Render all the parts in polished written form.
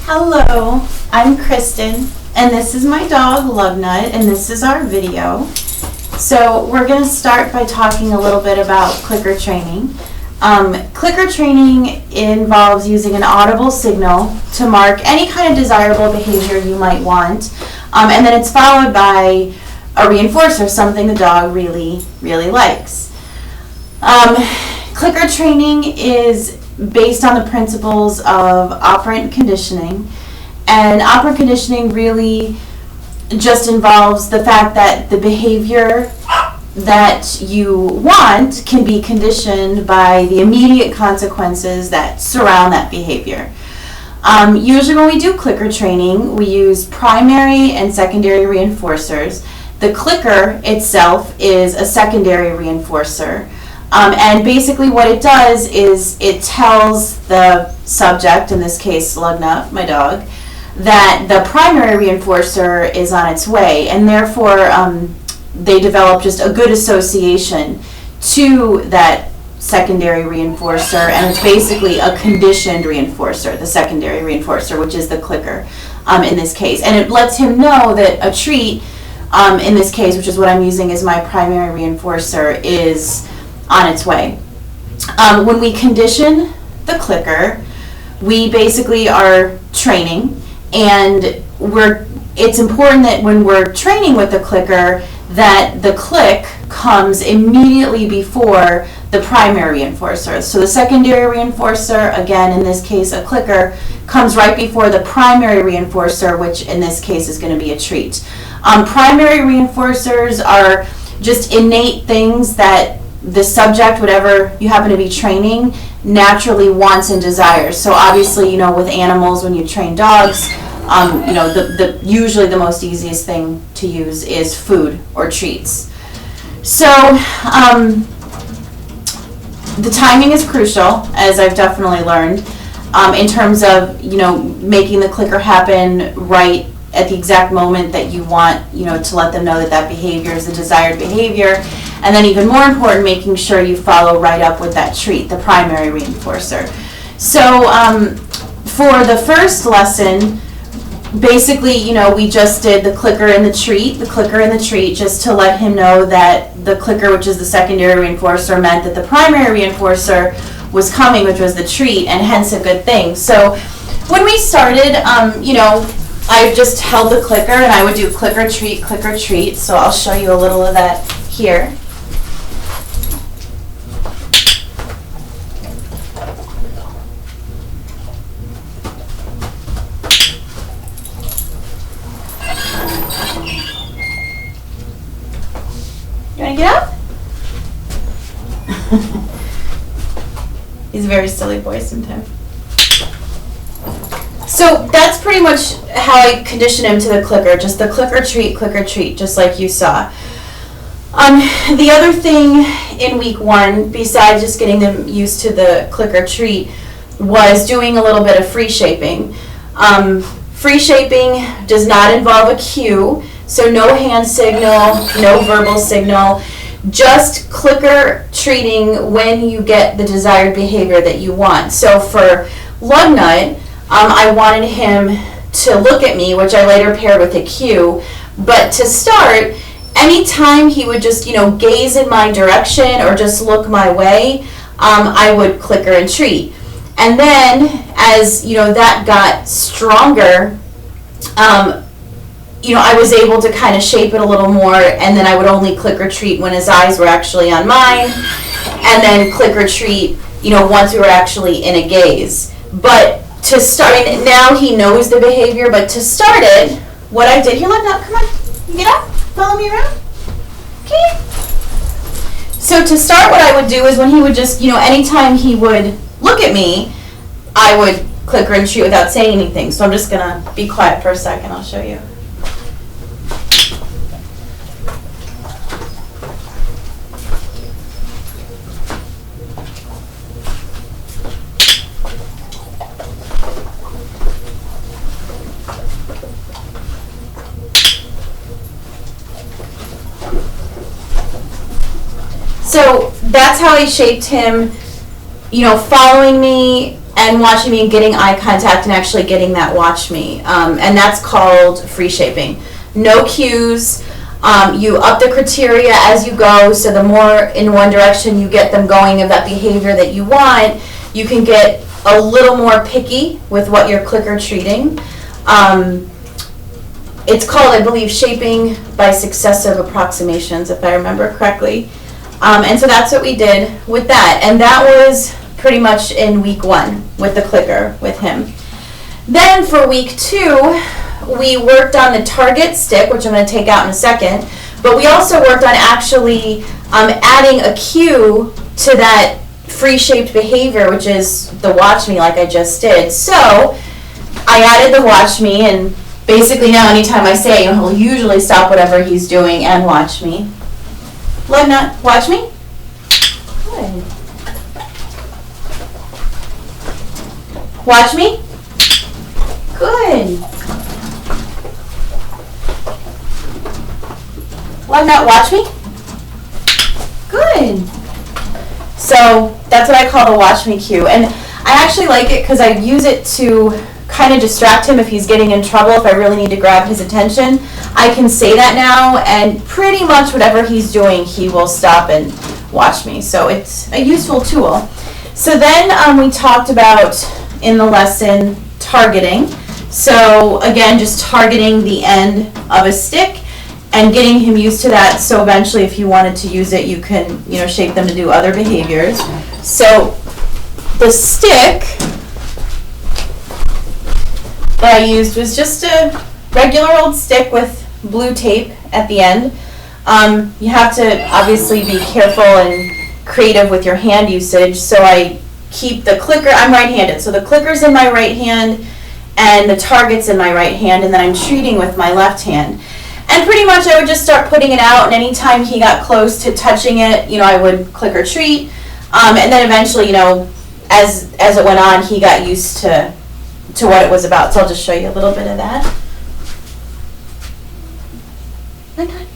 Hello, I'm Kristen, and this is my dog, Lugnut, and this is our video. So we're going to start by talking a little bit about clicker training. Clicker training involves using an audible signal to mark any kind of desirable behavior you might want, and then it's followed by a reinforcer, something the dog really likes. Clicker training is based on the principles of operant conditioning, and operant conditioning really just involves the fact that the behavior that you want can be conditioned by the immediate consequences that surround that behavior. Usually when we do clicker training, we use primary and secondary reinforcers. The clicker itself is a secondary reinforcer. And basically what it does is it tells the subject, in this case Lugnut, my dog, that the primary reinforcer is on its way, and therefore they develop just a good association to that secondary reinforcer, and it's basically a conditioned reinforcer, the secondary reinforcer, which is the clicker in this case. And it lets him know that a treat, in this case, which is what I'm using as my primary reinforcer, is on its way. When we condition the clicker, we basically are training, and it's important that when we're training with the clicker that the click comes immediately before the primary reinforcer. So the secondary reinforcer, again in this case a clicker, comes right before the primary reinforcer, which in this case is going to be a treat. Primary reinforcers are just innate things that the subject, whatever you happen to be training, naturally wants and desires. So obviously, with animals, when you train dogs, usually the most easiest thing to use is food or treats. So the timing is crucial, as I've definitely learned, in terms of making the clicker happen right at the exact moment that you want, to let them know that that behavior is the desired behavior. And then even more important, making sure you follow right up with that treat, the primary reinforcer. So for the first lesson, basically, we just did the clicker and the treat, just to let him know that the clicker, which is the secondary reinforcer, meant that the primary reinforcer was coming, which was the treat, and hence a good thing. So when we started, I just held the clicker and I would do clicker, treat. So I'll show you a little of that here. You want to get up? He's a very silly boy sometimes. So that's pretty much how I condition him to the clicker, just the clicker, treat, just like you saw. The other thing in week 1, besides just getting them used to the clicker treat, was doing a little bit of free shaping. Free shaping does not involve a cue, so no hand signal, no verbal signal, just clicker treating when you get the desired behavior that you want. So for Lugnut, I wanted him to look at me, which I later paired with a cue, but to start, anytime he would just, gaze in my direction or just look my way, I would clicker and treat. And then as, that got stronger, I was able to kind of shape it a little more, and then I would only click or treat when his eyes were actually on mine, and then click or treat, once we were actually in a gaze. But to start, now he knows the behavior, but to start it, what I did, here, Lugnut, come on, you get up, follow me around, okay? So to start, what I would do is when he would just, anytime he would look at me, I would clicker and treat without saying anything. So I'm just gonna be quiet for a second, I'll show you. So that's how I shaped him, following me, and watching me and getting eye contact and actually getting that watch me. And that's called free shaping. No cues. You up the criteria as you go, so the more in one direction you get them going of that behavior that you want, you can get a little more picky with what you're clicker treating. It's called, I believe, shaping by successive approximations, if I remember correctly. And so that's what we did with that. And that was pretty much in week 1 with the clicker with him. Then for week 2, we worked on the target stick, which I'm going to take out in a second. But we also worked on actually adding a cue to that free-shaped behavior, which is the watch me, like I just did. So I added the watch me, and basically now anytime I say it, he'll usually stop whatever he's doing and watch me. Lug nut, watch me. Good. Watch me. Good. Lug nut, watch me. Good. So that's what I call the watch me cue. And I actually like it because I use it to kind of distract him if he's getting in trouble, if I really need to grab his attention. I can say that now, and pretty much whatever he's doing, he will stop and watch me. So it's a useful tool. So then we talked about, in the lesson, targeting. So again, just targeting the end of a stick and getting him used to that, so eventually if you wanted to use it, you can, shape them to do other behaviors. So the stick that I used was just a regular old stick with blue tape at the end. You have to obviously be careful and creative with your hand usage, so I keep the clicker, I'm right-handed, so the clicker's in my right hand and the target's in my right hand, and then I'm treating with my left hand. And pretty much I would just start putting it out, and anytime he got close to touching it, I would click or treat. And then eventually, as it went on, he got used to what it was about. So I'll just show you a little bit of that. Okay.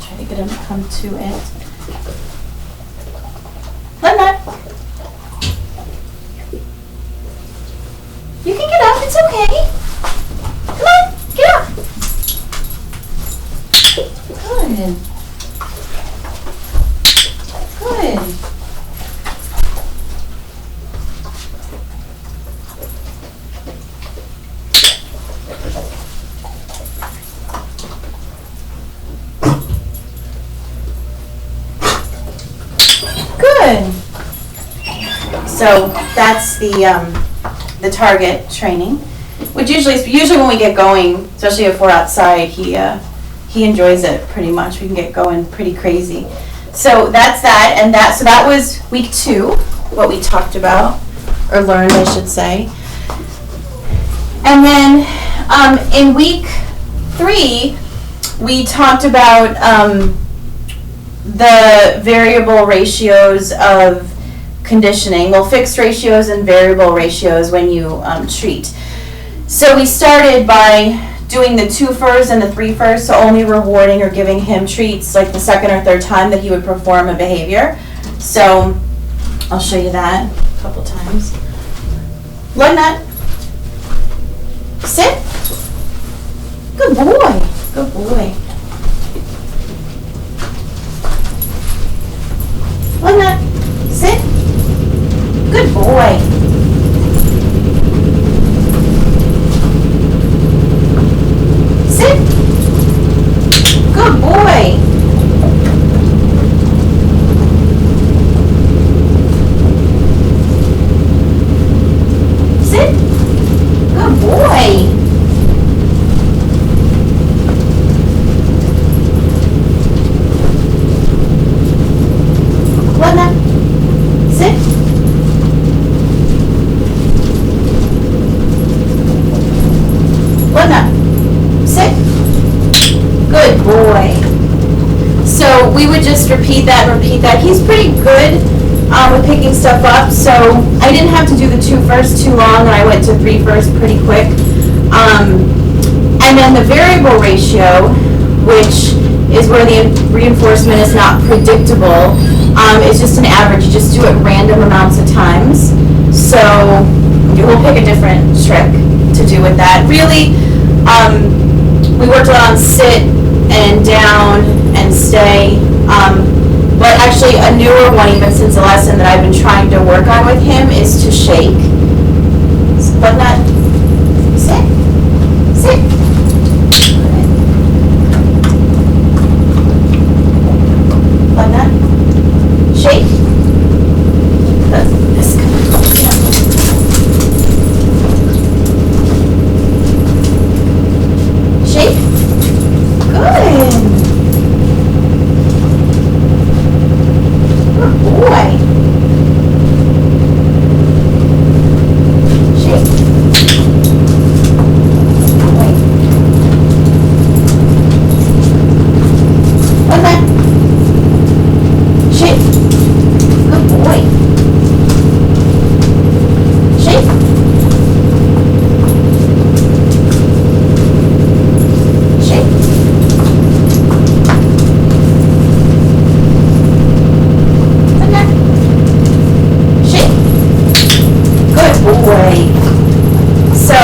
Try to get him to come to it. Lug nut. You can get up, it's okay. Come on, get up. Good. Good. Good. So that's the target training, which usually when we get going, especially if we're outside, he enjoys it pretty much. We can get going pretty crazy. So that's that, and so that was week 2, what we talked about, or learned, I should say. And then in week 3, we talked about the variable ratios of conditioning. Well, fixed ratios and variable ratios when you treat. So we started by doing the 2 first and the 3 first, so only rewarding or giving him treats like the second or third time that he would perform a behavior. So I'll show you that a couple times. Lug nut. Sit. Good boy. Good boy. Lug nut. Sit. Good boy. Sit. Good boy. Sit. Good boy. Lug nut. Sit. Lug nut. Sit. Good boy. So we would just repeat that. He's pretty good with picking stuff up, so I didn't have to do the 2 first too long, and I went to 3 first pretty quick. And then the variable ratio, which is where the reinforcement is not predictable, is just an average. You just do it random amounts of times. So we'll pick a different trick to do with that. Really, we worked a lot on sit and down and stay. But actually a newer one, even since the lesson that I've been trying to work on with him, is to shake. But not sit. Sit. Like that. Shake. This shake. Good. Good boy. Shake. Wait. Like that. Shake. Good boy. Shake. Shake. Like that. Shake. Good boy. So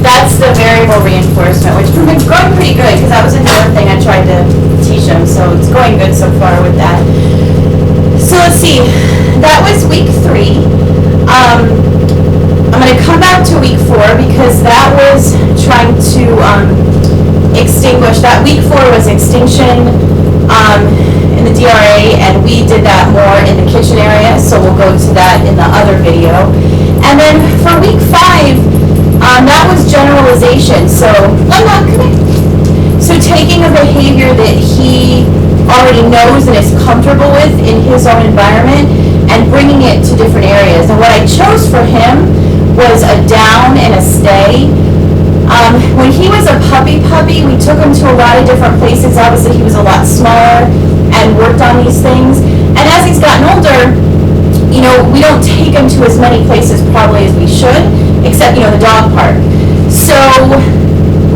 that's the variable reinforcement, which has been going pretty good because that was another thing I tried to teach him. So it's going good so far with that. So let's see. That was week 3. I'm going to come back to week 4 because that was trying to extinguish. That week 4 was extinction in the DRA, and we did that more in the kitchen area. So we'll go to that in the other video. And then for week 5, that was generalization. So So taking a behavior that he already knows and is comfortable with in his own environment and bringing it to different areas. And what I chose for him was a down and a stay. When he was a puppy, we took him to a lot of different places. Obviously, he was a lot smaller and worked on these things. And as he's gotten older, you know, we don't take him to as many places probably as we should, except, you know, the dog park. So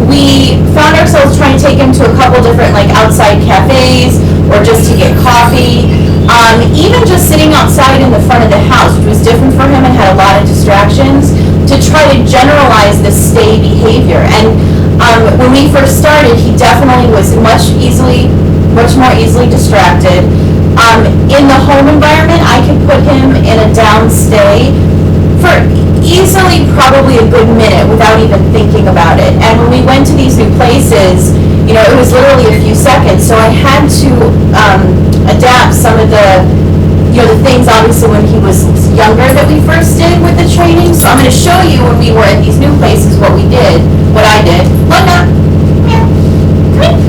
we found ourselves trying to take him to a couple different like outside cafes or just to get coffee. Even just sitting outside in the front of the house, which was different for him and had a lot of distractions, to try to generalize the stay behavior. And when we first started, he definitely was much more easily distracted. In the home environment, I could put him in a down stay for easily probably a good minute without even thinking about it. And when we went to these new places, you know, it was literally a few seconds. So I had to adapt some of the, you know, the things obviously when he was younger that we first did with the training. So I'm going to show you when we were at these new places what we did, what I did. Look up. Here. Come in.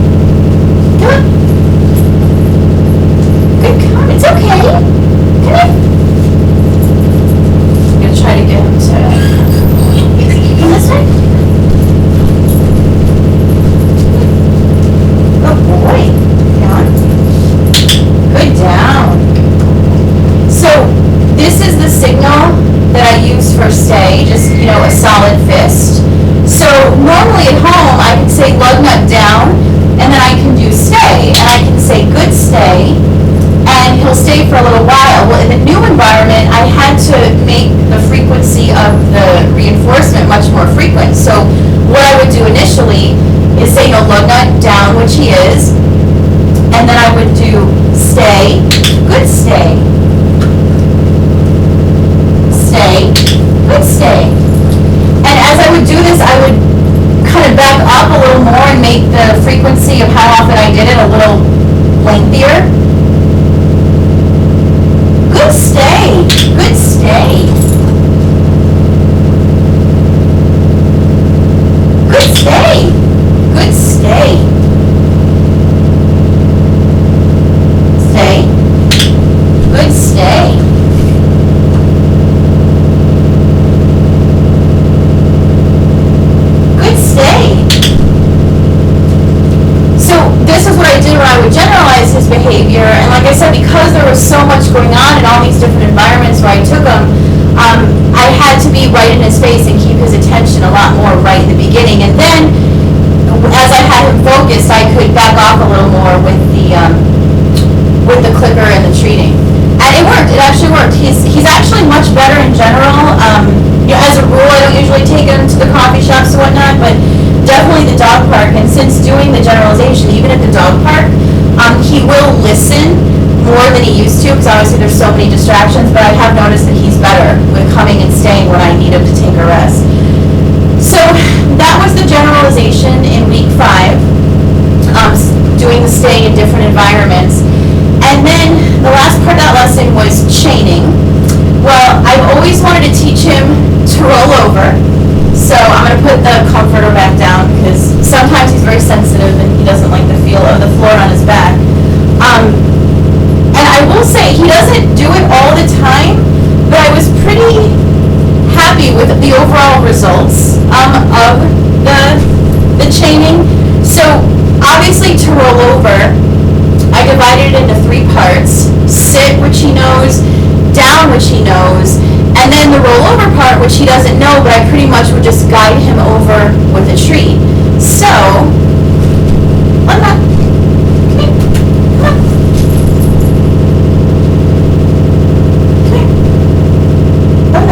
Come on. Good, come on. It's okay. Come in. I'm going to try to get him to come this way. Good boy. Down. Good down. So this is the signal that I use for stay, just, you know, a solid fist. So normally at home I can say lug nut down, and then I can do stay, and I can say good stay, and he'll stay for a little while. Well, in the new environment, I had to make the frequency of the reinforcement much more frequent. So what I would do initially is say, you know, lug nut down, which he is, and then I would do stay, good stay, stay, good stay. And as I would do this, I would kind of back up a little more and make the frequency of how often I did it a little lengthier. Good stay, good stay. Good stay, good stay. Stay, good stay. Good stay. So this is what I did when I would generalize his behavior, and like I said, because there was so much going on in all these different environments where I took him, I had to be right in his face and keep his attention a lot more right in the beginning. And then back off a little more with the clicker and the treating. And it worked. It actually worked. He's actually much better in general. As a rule, I don't usually take him to the coffee shops and whatnot, but definitely the dog park. And since doing the generalization, even at the dog park, he will listen more than he used to, because obviously there's so many distractions, but I have noticed that he's better with coming and staying when I need him to take a rest. So that was the generalization in week 5, doing the stay in different environments. And then the last part of that lesson was chaining. Well, I've always wanted to teach him to roll over. So I'm going to put the comforter back down because sometimes he's very sensitive and he doesn't like the feel of the floor on his back. And I will say he doesn't do it all the time, but I was pretty happy with the overall results of the chaining. So obviously to roll over, I divided it into 3 parts: sit, which he knows, down, which he knows, and then the rollover part, which he doesn't know, but I pretty much would just guide him over with a treat. So, come on. Come here. Come on. Come here. Okay. Come on.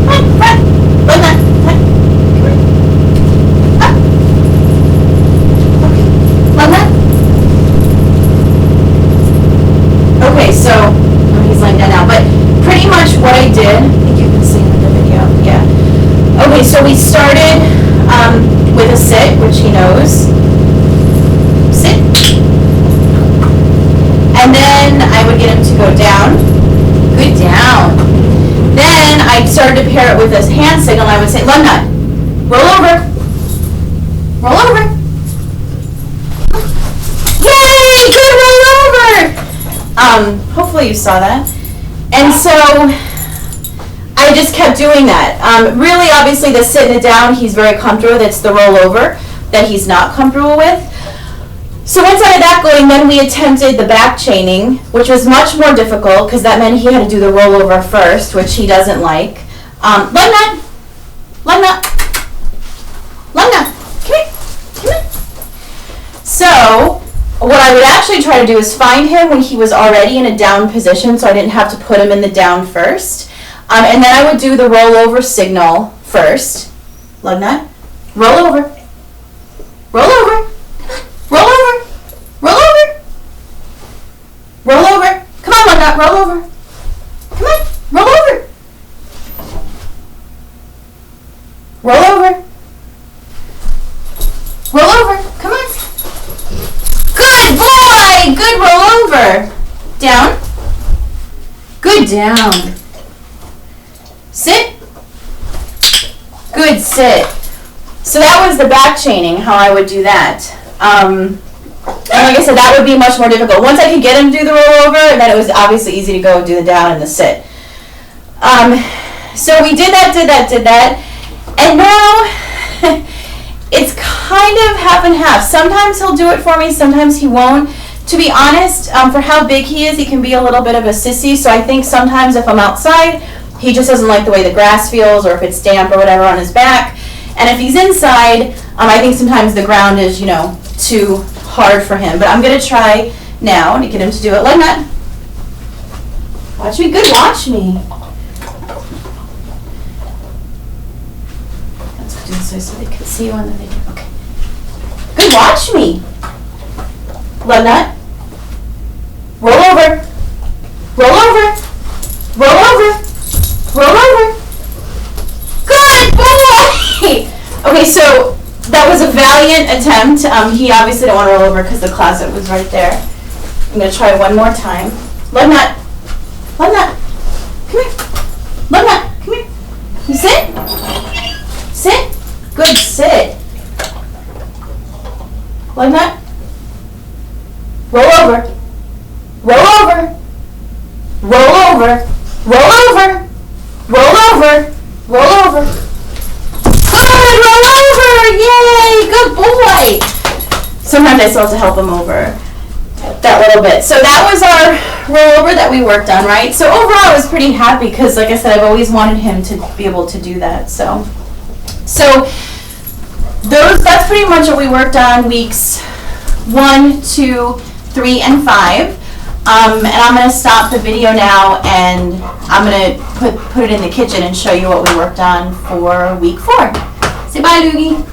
Come on, front. Like that. Come here. Up. Okay. Like that. Okay, so he's laying down now, but pretty much what I did, I think you can see in the video, yeah. Okay, so we started with a sit, which he knows. Sit. And then I would get him to go down. Good, down. Then I started to pair it with this hand signal. I would say, lug nut, roll over. Roll over. Yay, good roll over. Hopefully you saw that. And so I just kept doing that. Really, obviously, the sit and the down, he's very comfortable with. It's the rollover that he's not comfortable with. So once I had that going, then we attempted the back chaining, which was much more difficult because that meant he had to do the rollover first, which he doesn't like. Lug nut, lug nut, lug nut, come here, come here. So what I would actually try to do is find him when he was already in a down position, so I didn't have to put him in the down first. And then I would do the rollover signal first. Lug nut. Roll over. Roll over. Roll over. Roll over. Roll over. Come on, lug nut. Roll over. Come on. Roll over. Roll over. Roll over. Come on. Good boy! Good roll over. Down. Good down. Sit. Good sit. So that was the back chaining, how I would do that. And like I said, that would be much more difficult. Once I could get him to do the rollover, then it was obviously easy to go do the down and the sit. So we did that. And now it's kind of half and half. Sometimes he'll do it for me, sometimes he won't. To be honest, for how big he is, he can be a little bit of a sissy. So I think sometimes if I'm outside, he just doesn't like the way the grass feels, or if it's damp or whatever on his back. And if he's inside, I think sometimes the ground is, too hard for him. But I'm going to try now to get him to do it like that. Watch me. Good, watch me. Let's do this so they can see you on the video. Okay. Good, watch me. Lug nut. Roll over. Roll over. Roll over. Roll over. Good boy! Okay, so that was a valiant attempt. He obviously didn't want to roll over because the closet was right there. I'm going to try one more time. Lug nut. Lug nut. Come here. Lug nut. Come here. You sit. Sit. Good, sit. Lug nut. Roll over. Roll over. Roll over. Roll over. Roll over. Roll over. Good, roll over. Yay, good boy. Sometimes I still have to help him over that little bit. So that was our rollover that we worked on, right? So overall I was pretty happy because, like I said, I've always wanted him to be able to do that. So That's pretty much what we worked on weeks 1, 2, 3, and 5. And I'm going to stop the video now, and I'm going to put it in the kitchen and show you what we worked on for week 4. Say bye, Loogie.